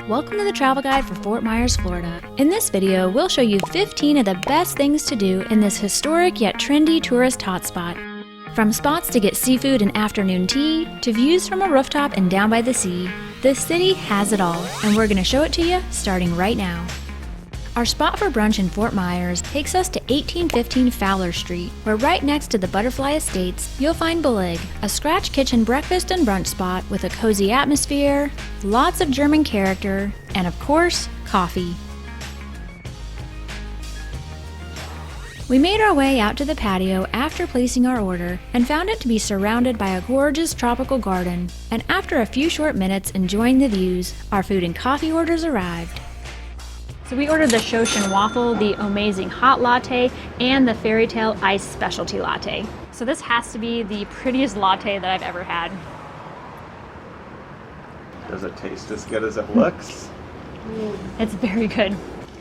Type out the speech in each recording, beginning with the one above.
Welcome to the Travel Guide for Fort Myers, Florida. In this video, we'll show you 15 of the best things to do in this historic yet trendy tourist hotspot. From spots to get seafood and afternoon tea, to views from a rooftop and down by the sea, this city has it all, and we're going to show it to you starting right now. Our spot for brunch in Fort Myers takes us to 1815 Fowler Street, where right next to the Butterfly Estates, you'll find Beleg, a scratch kitchen breakfast and brunch spot with a cozy atmosphere, lots of German character, and of course, coffee. We made our way out to the patio after placing our order and found it to be surrounded by a gorgeous tropical garden. And after a few short minutes enjoying the views, our food and coffee orders arrived. So we ordered the Shoshin waffle, the amazing hot latte, and the fairy tale ice specialty latte. So this has to be the prettiest latte that I've ever had. Does it taste as good as it looks? It's very good.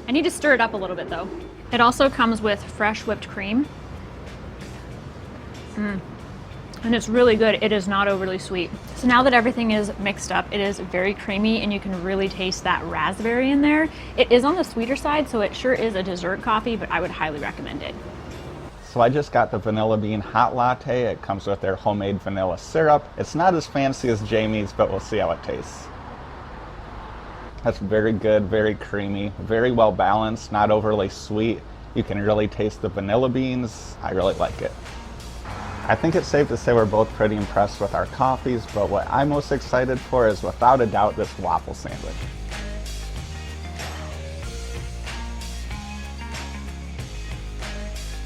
I need to stir it up a little bit though. It also comes with fresh whipped cream. And it's really good. It is not overly sweet. So now that everything is mixed up, it is very creamy and you can really taste that raspberry in there. It is on the sweeter side, so it sure is a dessert coffee, but I would highly recommend it. So I just got the vanilla bean hot latte. It comes with their homemade vanilla syrup. It's not as fancy as Jamie's, but we'll see how it tastes. That's very good, very creamy, very well balanced, not overly sweet. You can really taste the vanilla beans. I really like it. I think it's safe to say we're both pretty impressed with our coffees, but what I'm most excited for is without a doubt this waffle sandwich.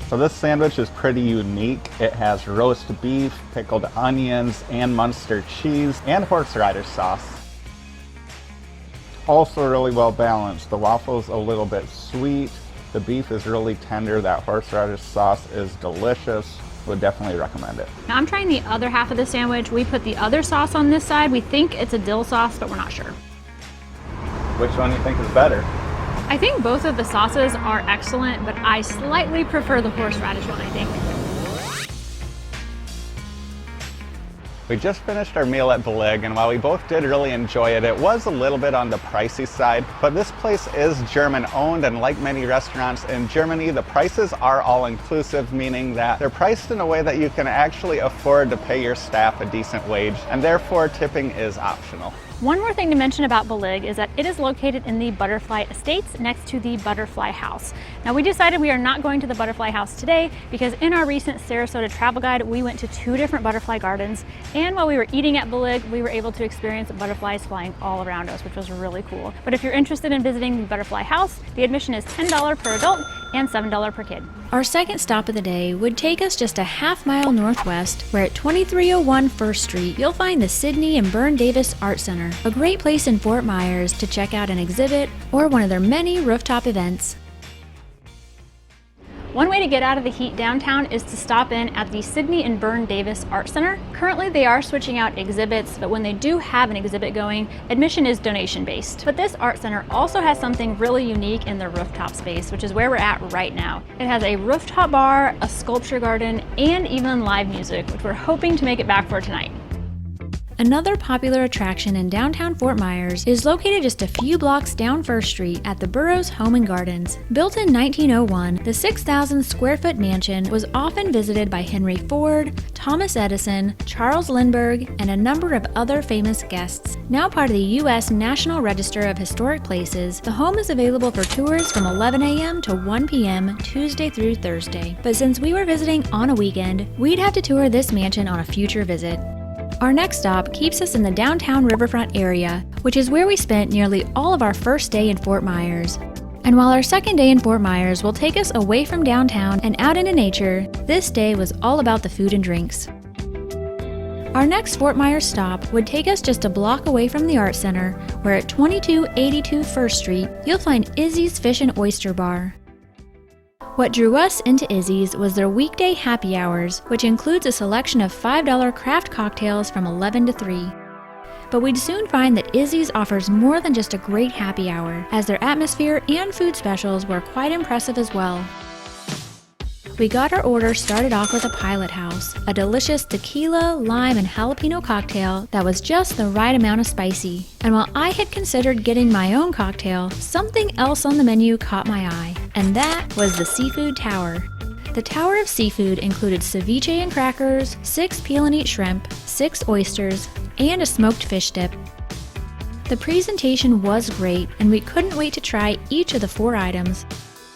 So this sandwich is pretty unique. It has roast beef, pickled onions, and Munster cheese, and horseradish sauce. Also really well balanced. The waffle's a little bit sweet, the beef is really tender, that horseradish sauce is delicious. Would definitely recommend it. Now I'm trying the other half of the sandwich. We put the other sauce on this side. We think it's a dill sauce, but we're not sure. Which one do you think is better? I think both of the sauces are excellent, but I slightly prefer the horseradish one, I think. We just finished our meal at Beleg, and while we both did really enjoy it, it was a little bit on the pricey side. But this place is German owned, and like many restaurants in Germany, the prices are all inclusive, meaning that they're priced in a way that you can actually afford to pay your staff a decent wage, and therefore tipping is optional. One more thing to mention about Beleg is that it is located in the Butterfly Estates next to the Butterfly House. Now we decided we are not going to the Butterfly House today because in our recent Sarasota travel guide, we went to 2 different butterfly gardens, and while we were eating at Beleg, we were able to experience butterflies flying all around us, which was really cool. But if you're interested in visiting the Butterfly House, the admission is $10 per adult and $7 per kid. Our second stop of the day would take us just a half-mile northwest, where at 2301 First Street, you'll find the Sidney and Byrne Davis Art Center, a great place in Fort Myers to check out an exhibit or one of their many rooftop events. One way to get out of the heat downtown is to stop in at the Sidney and Byrne Davis Art Center. Currently they are switching out exhibits, but when they do have an exhibit going, admission is donation based. But this art center also has something really unique in the rooftop space, which is where we're at right now. It has a rooftop bar, a sculpture garden, and even live music, which we're hoping to make it back for tonight. Another popular attraction in downtown Fort Myers is located just a few blocks down First Street at the Burroughs Home and Gardens. Built in 1901, the 6,000 square foot mansion was often visited by Henry Ford, Thomas Edison, Charles Lindbergh, and a number of other famous guests. Now part of the U.S. National Register of Historic Places, the home is available for tours from 11 a.m. to 1 p.m. Tuesday through Thursday. But since we were visiting on a weekend, we'd have to tour this mansion on a future visit. Our next stop keeps us in the downtown riverfront area, which is where we spent nearly all of our first day in Fort Myers. And while our second day in Fort Myers will take us away from downtown and out into nature, this day was all about the food and drinks. Our next Fort Myers stop would take us just a block away from the Art Center, where at 2282 First Street, you'll find Izzy's Fish and Oyster Bar. What drew us into Izzy's was their weekday happy hours, which includes a selection of $5 craft cocktails from 11 to 3. But we'd soon find that Izzy's offers more than just a great happy hour, as their atmosphere and food specials were quite impressive as well. We got our order started off with a Pilot House, a delicious tequila, lime, and jalapeno cocktail that was just the right amount of spicy. And while I had considered getting my own cocktail, something else on the menu caught my eye, and that was the Seafood Tower. The tower of seafood included ceviche and crackers, 6 peel-and-eat shrimp, 6 oysters, and a smoked fish dip. The presentation was great, and we couldn't wait to try each of the 4 items.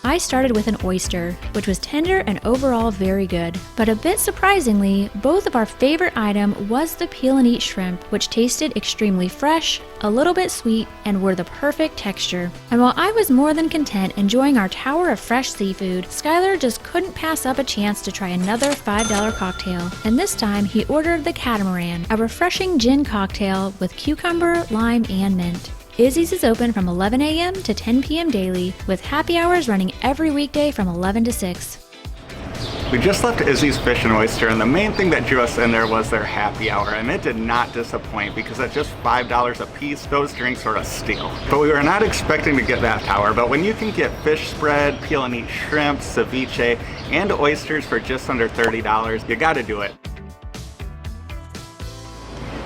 I started with an oyster, which was tender and overall very good. But a bit surprisingly, both of our favorite item was the peel-and-eat shrimp, which tasted extremely fresh, a little bit sweet, and were the perfect texture. And while I was more than content enjoying our tower of fresh seafood, Skylar just couldn't pass up a chance to try another $5 cocktail. And this time he ordered the Catamaran, a refreshing gin cocktail with cucumber, lime, and mint. Izzy's is open from 11 a.m. to 10 p.m. daily, with happy hours running every weekday from 11 to 6. We just left Izzy's Fish and Oyster, and the main thing that drew us in there was their happy hour, and it did not disappoint because at just $5 a piece, those drinks were a steal. But we were not expecting to get that tower, but when you can get fish spread, peel-and-eat shrimp, ceviche, and oysters for just under $30, you gotta do it.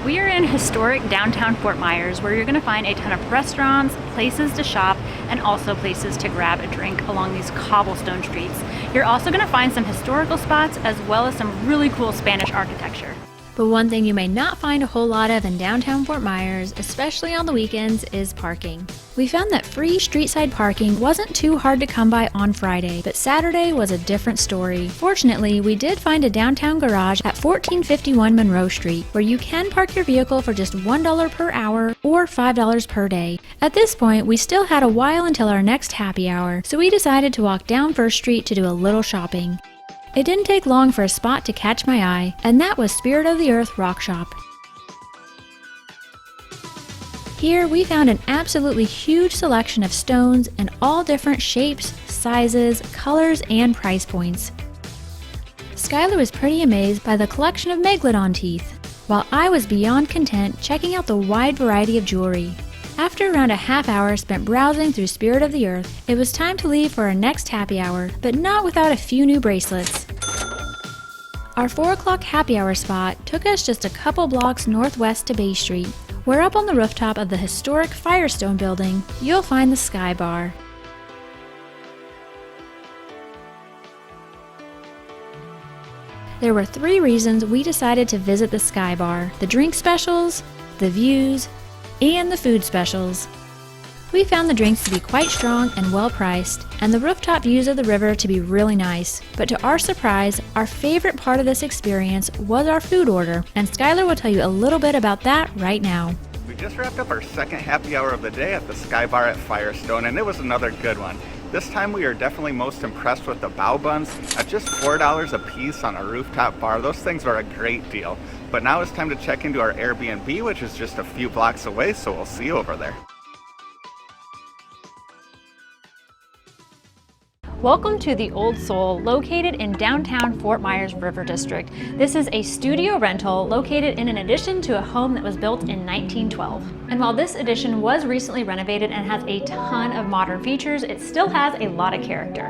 We are in historic downtown Fort Myers, where you're going to find a ton of restaurants, places to shop, and also places to grab a drink along these cobblestone streets. You're also going to find some historical spots as well as some really cool Spanish architecture. But one thing you may not find a whole lot of in downtown Fort Myers, especially on the weekends, is parking. We found that free street-side parking wasn't too hard to come by on Friday, but Saturday was a different story. Fortunately, we did find a downtown garage at 1451 Monroe Street, where you can park your vehicle for just $1 per hour or $5 per day. At this point, we still had a while until our next happy hour, so we decided to walk down First Street to do a little shopping. It didn't take long for a spot to catch my eye, and that was Spirit of the Earth Rock Shop. Here we found an absolutely huge selection of stones in all different shapes, sizes, colors, and price points. Skylar was pretty amazed by the collection of Megalodon teeth, while I was beyond content checking out the wide variety of jewelry. After around a half hour spent browsing through Spirit of the Earth, it was time to leave for our next happy hour, but not without a few new bracelets. Our 4 o'clock happy hour spot took us just a couple blocks northwest to Bay Street, where up on the rooftop of the historic Firestone building, you'll find the Sky Bar. There were 3 reasons we decided to visit the Sky Bar: the drink specials, the views, and the food specials. We found the drinks to be quite strong and well priced, and the rooftop views of the river to be really nice. But to our surprise, our favorite part of this experience was our food order, and Skylar will tell you a little bit about that right now. We just wrapped up our second happy hour of the day at the Sky Bar at Firestone, and it was another good one. This time we are definitely most impressed with the bao buns at just $4 a piece on a rooftop bar. Those things are a great deal. But now it's time to check into our Airbnb, which is just a few blocks away, so we'll see you over there. Welcome to the Old Soul, located in downtown Fort Myers River District. This is a studio rental located in an addition to a home that was built in 1912. And while this addition was recently renovated and has a ton of modern features, it still has a lot of character.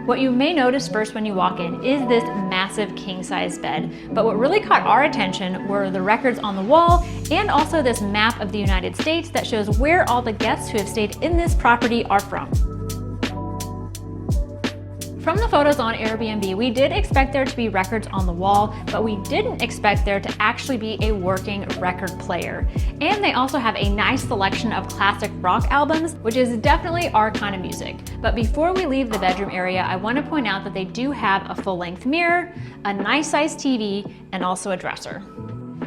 What you may notice first when you walk in is this massive king-size bed, but what really caught our attention were the records on the wall and also this map of the United States that shows where all the guests who have stayed in this property are from. From the photos on Airbnb, we did expect there to be records on the wall, but we didn't expect there to actually be a working record player. And they also have a nice selection of classic rock albums, which is definitely our kind of music. But before we leave the bedroom area, I want to point out that they do have a full-length mirror, a nice-sized TV, and also a dresser.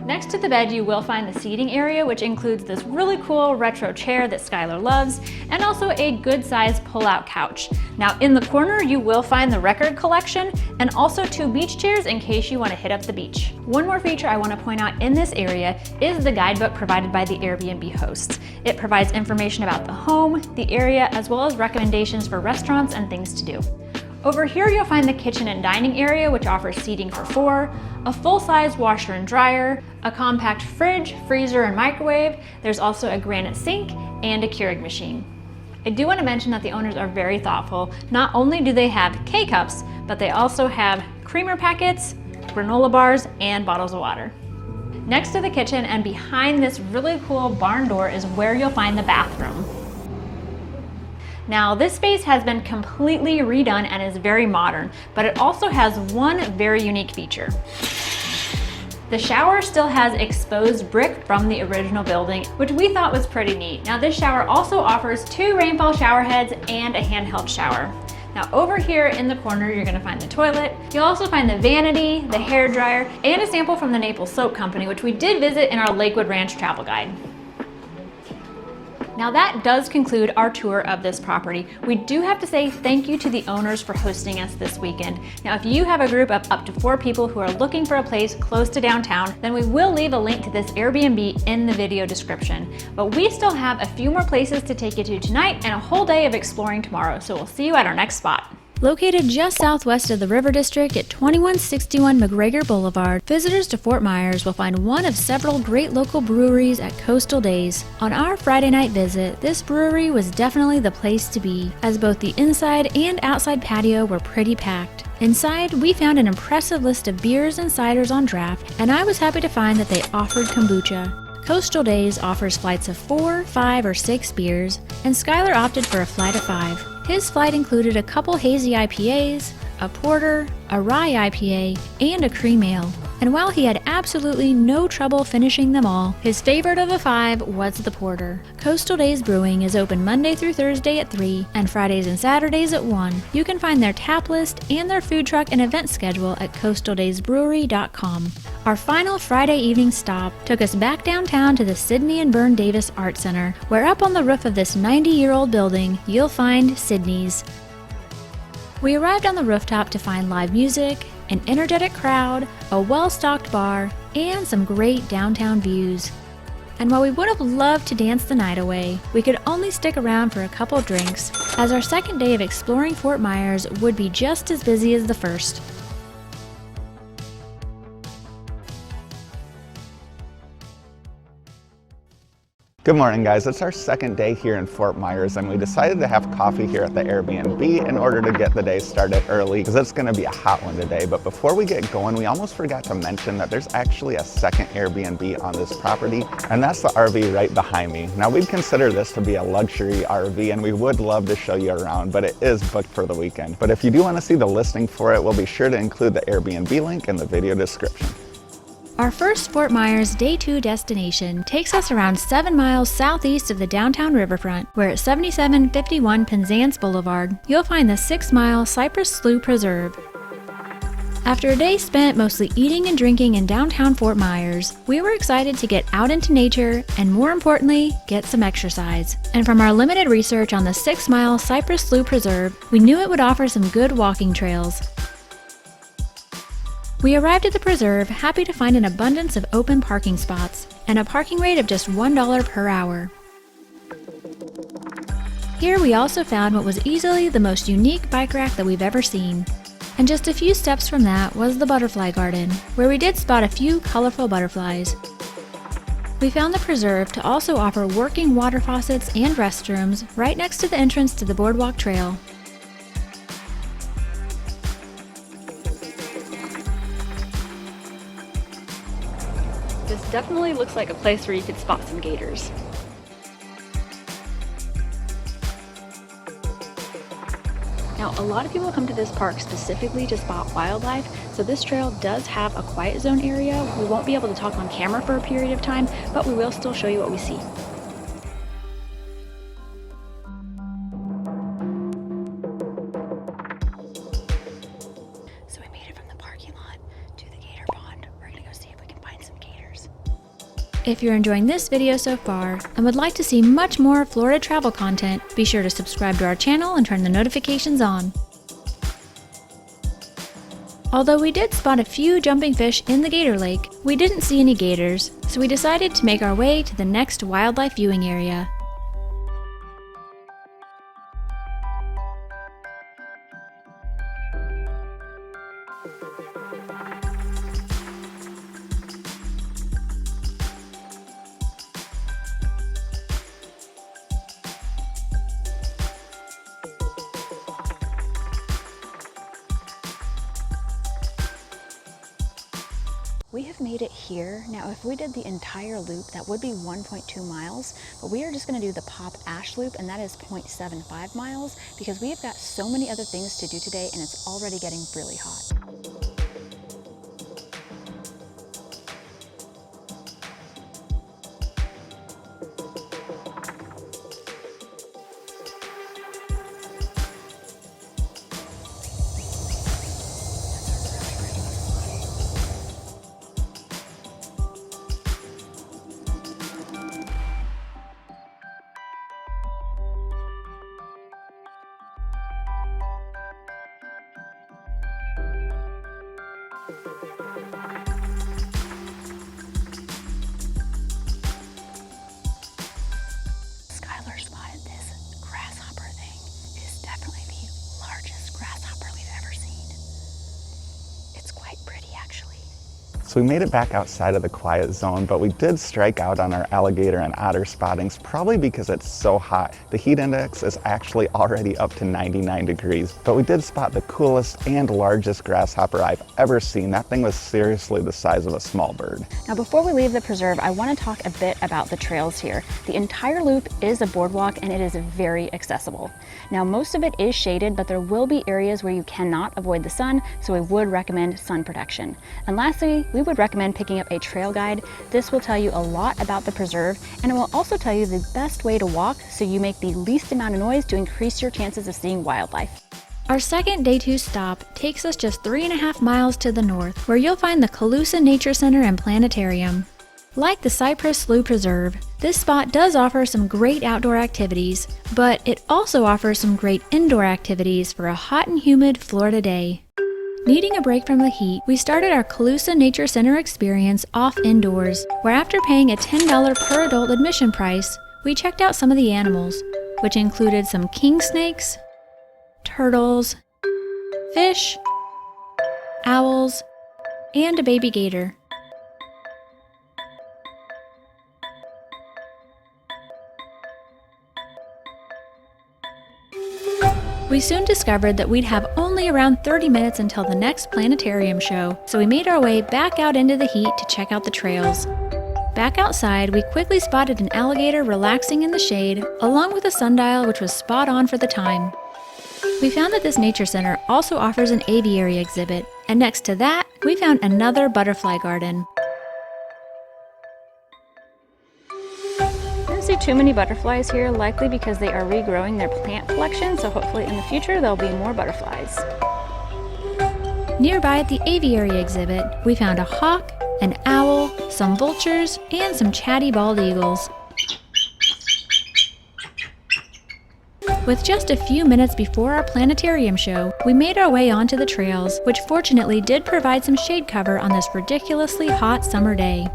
Next to the bed, you will find the seating area, which includes this really cool retro chair that Skylar loves, and also a good-sized pull-out couch. Now, in the corner, you will find the record collection, and also 2 beach chairs in case you want to hit up the beach. One more feature I want to point out in this area is the guidebook provided by the Airbnb hosts. It provides information about the home, the area, as well as recommendations for restaurants and things to do. Over here you'll find the kitchen and dining area, which offers seating for 4, a full-size washer and dryer, a compact fridge, freezer, and microwave. There's also a granite sink and a Keurig machine. I do want to mention that the owners are very thoughtful. Not only do they have K-cups, but they also have creamer packets, granola bars, and bottles of water. Next to the kitchen and behind this really cool barn door is where you'll find the bathroom. Now, this space has been completely redone and is very modern, but it also has one very unique feature. The shower still has exposed brick from the original building, which we thought was pretty neat. Now, this shower also offers 2 rainfall shower heads and a handheld shower. Now, over here in the corner, you're gonna find the toilet. You'll also find the vanity, the hair dryer, and a sample from the Naples Soap Company, which we did visit in our Lakewood Ranch travel guide. Now that does conclude our tour of this property. We do have to say thank you to the owners for hosting us this weekend. Now, if you have a group of up to 4 people who are looking for a place close to downtown, then we will leave a link to this Airbnb in the video description. But we still have a few more places to take you to tonight and a whole day of exploring tomorrow, so we'll see you at our next spot. Located just southwest of the River District at 2161 McGregor Boulevard, visitors to Fort Myers will find one of several great local breweries at Coastal Days. On our Friday night visit, this brewery was definitely the place to be, as both the inside and outside patio were pretty packed. Inside, we found an impressive list of beers and ciders on draft, and I was happy to find that they offered kombucha. Coastal Days offers flights of 4, 5, or 6 beers, and Skylar opted for a flight of 5. His flight included a couple hazy IPAs, a porter, a rye IPA, and a cream ale. And while he had absolutely no trouble finishing them all, his favorite of the 5 was the porter. Coastal Days Brewing is open Monday through Thursday at 3 and Fridays and Saturdays at 1. You can find their tap list and their food truck and event schedule at coastaldaysbrewery.com. Our final Friday evening stop took us back downtown to the Sidney and Byrne Davis Art Center, where up on the roof of this 90-year-old building, you'll find Sidney's. We arrived on the rooftop to find live music, an energetic crowd, a well-stocked bar, and some great downtown views. And while we would have loved to dance the night away, we could only stick around for a couple drinks, as our second day of exploring Fort Myers would be just as busy as the first. Good morning, guys. It's our second day here in Fort Myers, and we decided to have coffee here at the Airbnb in order to get the day started early, because it's going to be a hot one today. But before we get going, we almost forgot to mention that there's actually a second Airbnb on this property, and that's the RV right behind me. Now, we'd consider this to be a luxury RV, and we would love to show you around, but it is booked for the weekend. But if you do want to see the listing for it, we'll be sure to include the Airbnb link in the video description. Our first Fort Myers Day 2 destination takes us around 7 miles southeast of the downtown riverfront, where at 7751 Penzance Boulevard, you'll find the 6-mile Cypress Slough Preserve. After a day spent mostly eating and drinking in downtown Fort Myers, we were excited to get out into nature and, more importantly, get some exercise. And from our limited research on the 6-mile Cypress Slough Preserve, we knew it would offer some good walking trails. We arrived at the preserve happy to find an abundance of open parking spots and a parking rate of just $1 per hour. Here we also found what was easily the most unique bike rack that we've ever seen. And just a few steps from that was the butterfly garden, where we did spot a few colorful butterflies. We found the preserve to also offer working water faucets and restrooms right next to the entrance to the boardwalk trail. This definitely looks like a place where you could spot some gators. Now, a lot of people come to this park specifically to spot wildlife, so this trail does have a quiet zone area. We won't be able to talk on camera for a period of time, but we will still show you what we see. So we made it from the parking lot to the gator pond. We're gonna go see if we can find some gators. If you're enjoying this video so far and would like to see much more Florida travel content, be sure to subscribe to our channel and turn the notifications on. Although we did spot a few jumping fish in the gator lake, we didn't see any gators, so we decided to make our way to the next wildlife viewing area. We have made it here. Now, if we did the entire loop, that would be 1.2 miles, but we are just gonna do the Pop Ash Loop, and that is 0.75 miles, because we have got so many other things to do today, and it's already getting really hot. So we made it back outside of the quiet zone, but we did strike out on our alligator and otter spottings, probably because it's so hot. The heat index is actually already up to 99 degrees, but we did spot the coolest and largest grasshopper I've ever seen. That thing was seriously the size of a small bird. Now, before we leave the preserve, I want to talk a bit about the trails here. The entire loop is a boardwalk and it is very accessible. Now, most of it is shaded, but there will be areas where you cannot avoid the sun, so we would recommend sun protection. And lastly, we would recommend picking up a trail guide. This will tell you a lot about the preserve, and it will also tell you the best way to walk so you make the least amount of noise to increase your chances of seeing wildlife. Our second day 2 stop takes us just 3.5 miles to the north, where you'll find the Calusa Nature Center and Planetarium. Like the Cypress Slough Preserve, this spot does offer some great outdoor activities, but it also offers some great indoor activities for a hot and humid Florida day. Needing a break from the heat, we started our Calusa Nature Center experience off indoors, where after paying a $10 per adult admission price, we checked out some of the animals, which included some king snakes, turtles, fish, owls, and a baby gator. We soon discovered that we'd have only around 30 minutes until the next planetarium show, so we made our way back out into the heat to check out the trails. Back outside, we quickly spotted an alligator relaxing in the shade, along with a sundial which was spot on for the time. We found that this nature center also offers an aviary exhibit, and next to that, we found another butterfly garden. I don't see too many butterflies here, likely because they are regrowing their plant collection, so hopefully in the future there'll be more butterflies. Nearby at the aviary exhibit, we found a hawk, an owl, some vultures, and some chatty bald eagles. With just a few minutes before our planetarium show, we made our way onto the trails, which fortunately did provide some shade cover on this ridiculously hot summer day.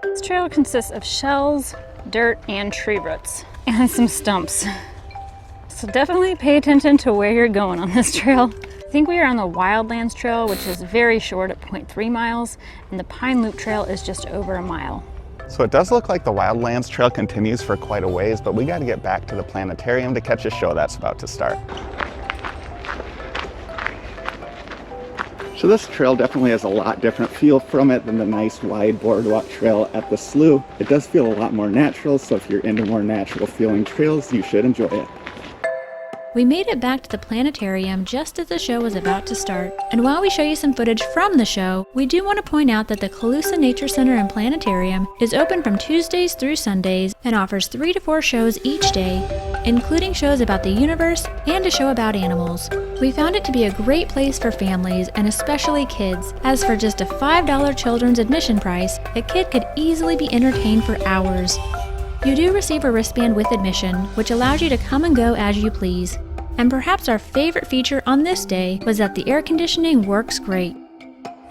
This trail consists of shells, dirt, and tree roots, and some stumps. So definitely pay attention to where you're going on this trail. I think we are on the Wildlands Trail, which is very short at 0.3 miles, and the Pine Loop Trail is just over a mile. So it does look like the Wildlands Trail continues for quite a ways, but we got to get back to the planetarium to catch a show that's about to start. So this trail definitely has a lot different feel from it than the nice wide boardwalk trail at the slough. It does feel a lot more natural, so if you're into more natural feeling trails, you should enjoy it. We made it back to the planetarium just as the show was about to start, and while we show you some footage from the show, we do want to point out that the Calusa Nature Center and Planetarium is open from Tuesdays through Sundays and offers 3 to 4 shows each day, including shows about the universe and a show about animals. We found it to be a great place for families and especially kids, as for just a $5 children's admission price, a kid could easily be entertained for hours. You do receive a wristband with admission, which allows you to come and go as you please. And perhaps our favorite feature on this day was that the air conditioning works great.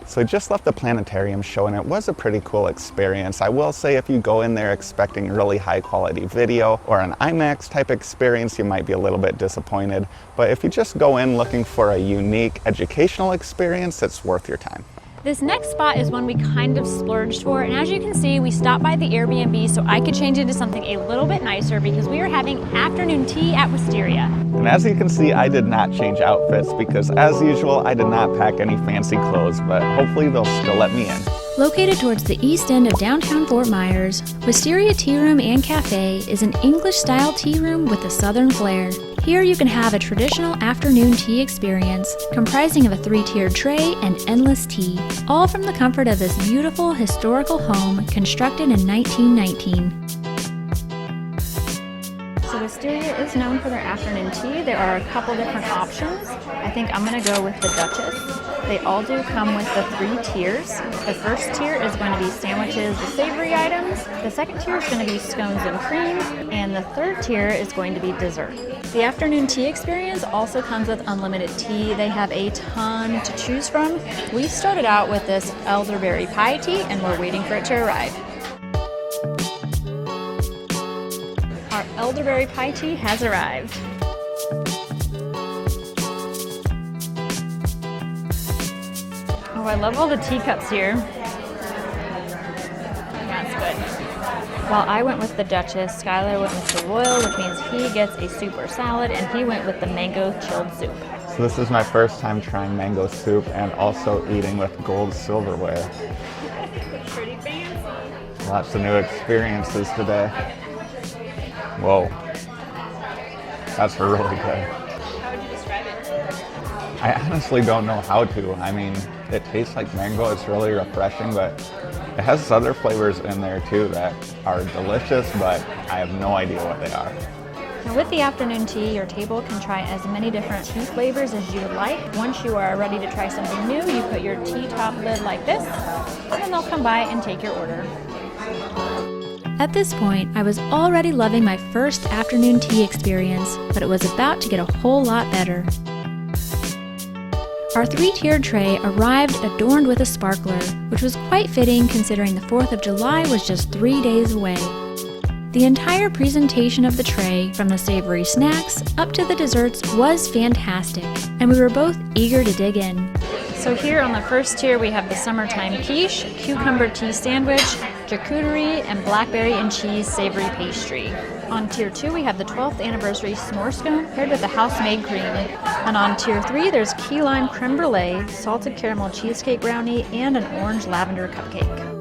So I just left the planetarium show and it was a pretty cool experience. I will say if you go in there expecting really high quality video or an IMAX type experience, you might be a little bit disappointed. But if you just go in looking for a unique educational experience, it's worth your time. This next spot is one we kind of splurged for, and as you can see, we stopped by the Airbnb so I could change into something a little bit nicer because we are having afternoon tea at Wisteria. And as you can see, I did not change outfits because as usual, I did not pack any fancy clothes, but hopefully they'll still let me in. Located towards the east end of downtown Fort Myers, Wisteria Tea Room and Cafe is an English-style tea room with a southern flair. Here you can have a traditional afternoon tea experience comprising of a 3-tiered tray and endless tea, all from the comfort of this beautiful historical home constructed in 1919. So Wisteria is known for their afternoon tea. There are a couple different options. I think I'm going to go with the Duchess. They all do come with the 3 tiers. The first tier is going to be sandwiches with savory items. The second tier is going to be scones and cream. And the third tier is going to be dessert. The afternoon tea experience also comes with unlimited tea. They have a ton to choose from. We started out with this elderberry pie tea and we're waiting for it to arrive. Our elderberry pie tea has arrived. Oh, I love all the teacups here. That's good. While I went with the Duchess, Skylar went with the Royal, which means he gets a soup or salad, and he went with the mango chilled soup. So this is my first time trying mango soup and also eating with gold silverware. Pretty fancy. Lots of new experiences today. Whoa, that's really good. How would you describe it? I honestly don't know how to. I mean, it tastes like mango, it's really refreshing, but it has other flavors in there too that are delicious, but I have no idea what they are. Now with the afternoon tea, your table can try as many different tea flavors as you would like. Once you are ready to try something new, you put your tea top lid like this, and then they'll come by and take your order. At this point, I was already loving my first afternoon tea experience, but it was about to get a whole lot better. Our 3-tiered tray arrived adorned with a sparkler, which was quite fitting considering the 4th of July was just 3 days away. The entire presentation of the tray, from the savory snacks up to the desserts, was fantastic, and we were both eager to dig in. So here on the first tier we have the summertime quiche, cucumber tea sandwich, charcuterie, and blackberry and cheese savory pastry. On tier 2 we have the 12th anniversary s'more scone paired with the house-made cream. And on tier 3 there's key lime creme brulee, salted caramel cheesecake brownie, and an orange lavender cupcake.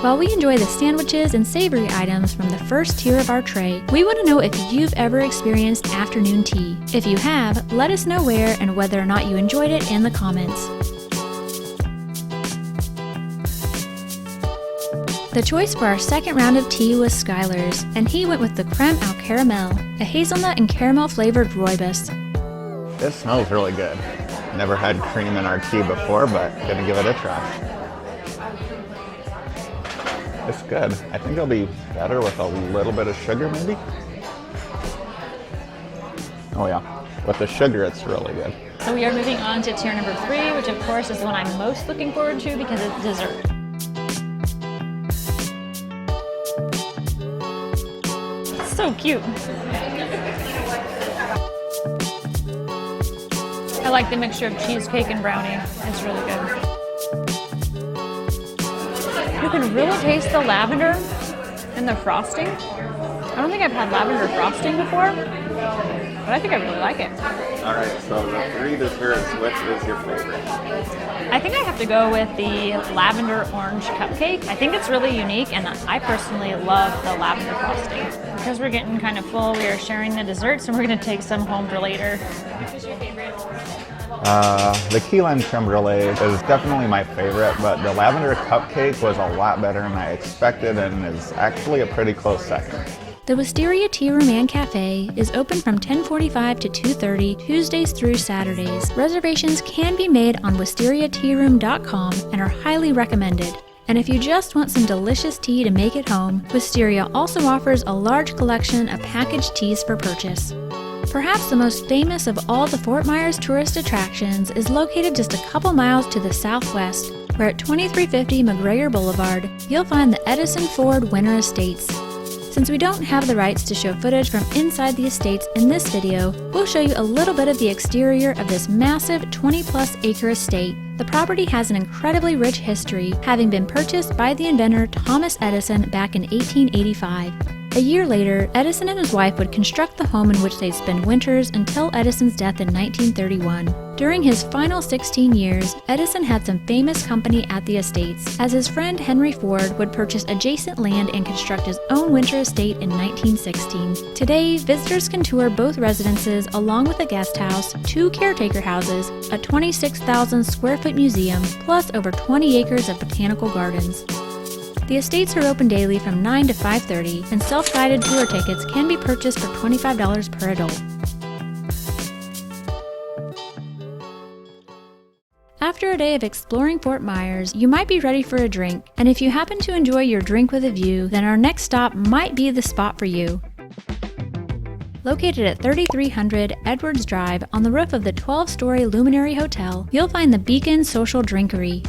While we enjoy the sandwiches and savory items from the first tier of our tray, we want to know if you've ever experienced afternoon tea. If you have, let us know where and whether or not you enjoyed it in the comments. The choice for our second round of tea was Skylar's, and he went with the creme au caramel, a hazelnut and caramel flavored rooibos. This smells really good. Never had cream in our tea before, but gonna give it a try. It's good. I think it'll be better with a little bit of sugar, maybe? Oh yeah, with the sugar it's really good. So we are moving on to tier number 3, which of course is the one I'm most looking forward to because it's dessert. It's so cute. I like the mixture of cheesecake and brownie. It's really good. You can really taste the lavender in the frosting. I don't think I've had lavender frosting before, but I think I really like it. All right, so the 3 desserts, which is your favorite? I think I have to go with the lavender orange cupcake. I think it's really unique, and I personally love the lavender frosting. Because we're getting kind of full, we are sharing the desserts, and we're going to take some home for later. What's your favorite? The key lime creme brulee is definitely my favorite, but the lavender cupcake was a lot better than I expected and is actually a pretty close second. The Wisteria Tea Room and Cafe is open from 10:45 to 2:30 Tuesdays through Saturdays. Reservations can be made on wisteriatearoom.com and are highly recommended. And if you just want some delicious tea to make at home, Wisteria also offers a large collection of packaged teas for purchase. Perhaps the most famous of all the Fort Myers tourist attractions is located just a couple miles to the southwest, where at 2350 McGregor Boulevard, you'll find the Edison Ford Winter Estates. Since we don't have the rights to show footage from inside the estates in this video, we'll show you a little bit of the exterior of this massive 20-plus acre estate. The property has an incredibly rich history, having been purchased by the inventor Thomas Edison back in 1885. A year later, Edison and his wife would construct the home in which they'd spend winters until Edison's death in 1931. During his final 16 years, Edison had some famous company at the estates, as his friend Henry Ford would purchase adjacent land and construct his own winter estate in 1916. Today, visitors can tour both residences along with a guest house, 2 caretaker houses, a 26,000 square foot museum, plus over 20 acres of botanical gardens. The estates are open daily from 9 to 5:30, and self-guided tour tickets can be purchased for $25 per adult. After a day of exploring Fort Myers, you might be ready for a drink, and if you happen to enjoy your drink with a view, then our next stop might be the spot for you. Located at 3300 Edwards Drive on the roof of the 12-story Luminary Hotel, you'll find the Beacon Social Drinkery.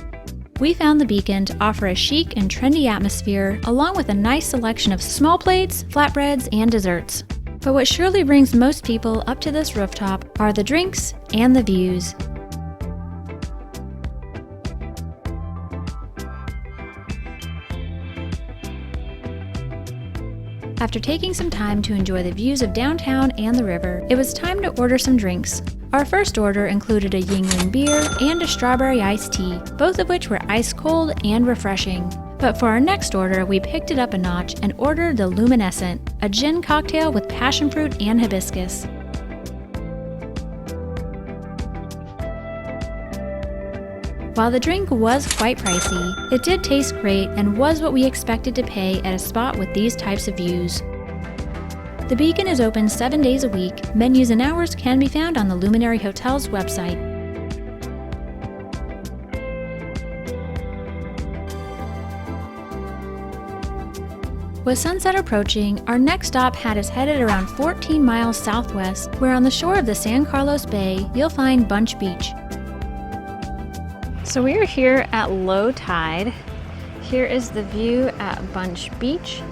We found the Beacon to offer a chic and trendy atmosphere, along with a nice selection of small plates, flatbreads, and desserts. But what surely brings most people up to this rooftop are the drinks and the views. After taking some time to enjoy the views of downtown and the river, it was time to order some drinks. Our first order included a Yingling beer and a strawberry iced tea, both of which were ice cold and refreshing. But for our next order, we picked it up a notch and ordered the Luminescent, a gin cocktail with passion fruit and hibiscus. While the drink was quite pricey, it did taste great and was what we expected to pay at a spot with these types of views. The Beacon is open 7 days a week. Menus and hours can be found on the Luminary Hotel's website. With sunset approaching, our next stop had us headed around 14 miles southwest, where on the shore of the San Carlos Bay, you'll find Bunch Beach. So we are here at low tide. Here is the view at Bunch Beach.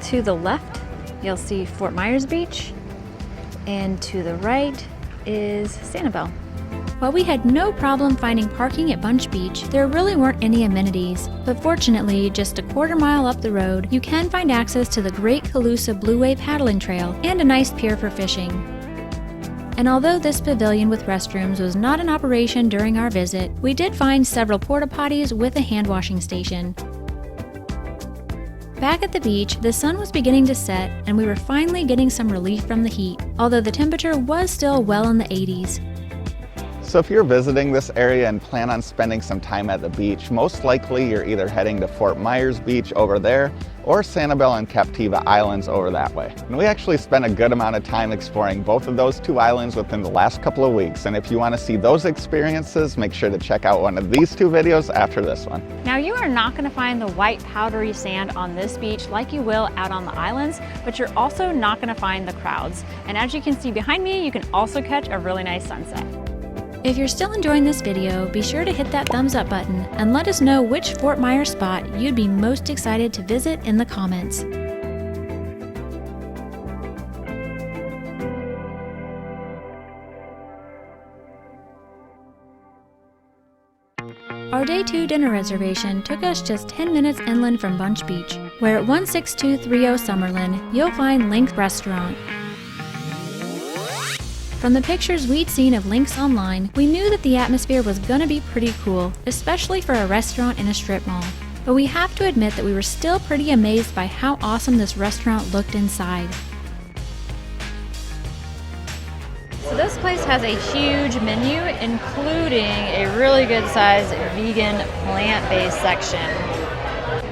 To the left, you'll see Fort Myers Beach, and to the right is Sanibel. While we had no problem finding parking at Bunch Beach, there really weren't any amenities, but fortunately, just a quarter mile up the road, you can find access to the Great Calusa Blue Wave Paddling Trail and a nice pier for fishing. And although this pavilion with restrooms was not in operation during our visit, we did find several porta potties with a hand washing station. Back at the beach, the sun was beginning to set and we were finally getting some relief from the heat, although the temperature was still well in the 80s. So if you're visiting this area and plan on spending some time at the beach, most likely you're either heading to Fort Myers Beach over there or Sanibel and Captiva Islands over that way. And we actually spent a good amount of time exploring both of those 2 islands within the last couple of weeks. And if you want to see those experiences, make sure to check out one of these 2 videos after this one. Now you are not going to find the white powdery sand on this beach like you will out on the islands, but you're also not going to find the crowds. And as you can see behind me, you can also catch a really nice sunset. If you're still enjoying this video, be sure to hit that thumbs up button and let us know which Fort Myers spot you'd be most excited to visit in the comments. Our Day 2 dinner reservation took us just 10 minutes inland from Bunch Beach, where at 16230 Summerlin, you'll find Link Restaurant. From the pictures we'd seen of Link's online, we knew that the atmosphere was gonna be pretty cool, especially for a restaurant in a strip mall. But we have to admit that we were still pretty amazed by how awesome this restaurant looked inside. So this place has a huge menu, including a really good sized vegan plant-based section.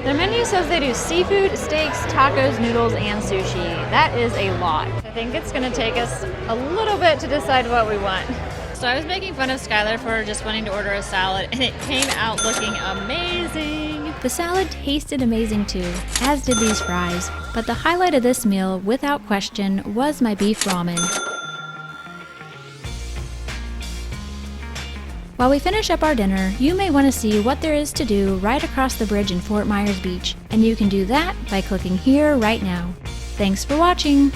Their menu says they do seafood, steaks, tacos, noodles, and sushi. That is a lot. I think it's gonna take us a little bit to decide what we want. So I was making fun of Skylar for just wanting to order a salad, and it came out looking amazing. The salad tasted amazing too, as did these fries. But the highlight of this meal, without question, was my beef ramen. While we finish up our dinner, you may want to see what there is to do right across the bridge in Fort Myers Beach, and you can do that by clicking here right now. Thanks for watching!